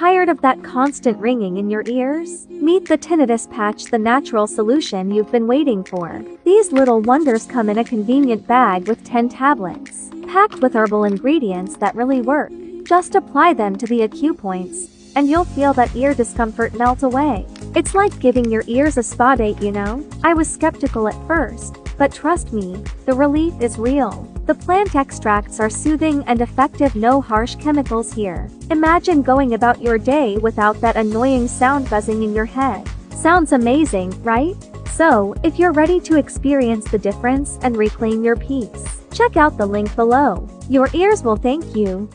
Tired of that constant ringing in your ears? Meet the tinnitus patch, the natural solution you've been waiting for. These little wonders come in a convenient bag with 10 tablets, packed with herbal ingredients that really work. Just apply them to the acupoints, and you'll feel that ear discomfort melt away. It's like giving your ears a spa date, you know? I was skeptical at first, but trust me, the relief is real. The plant extracts are soothing and effective, no harsh chemicals here. Imagine going about your day without that annoying sound buzzing in your head. Sounds amazing, right? So, if you're ready to experience the difference and reclaim your peace, check out the link below. Your ears will thank you.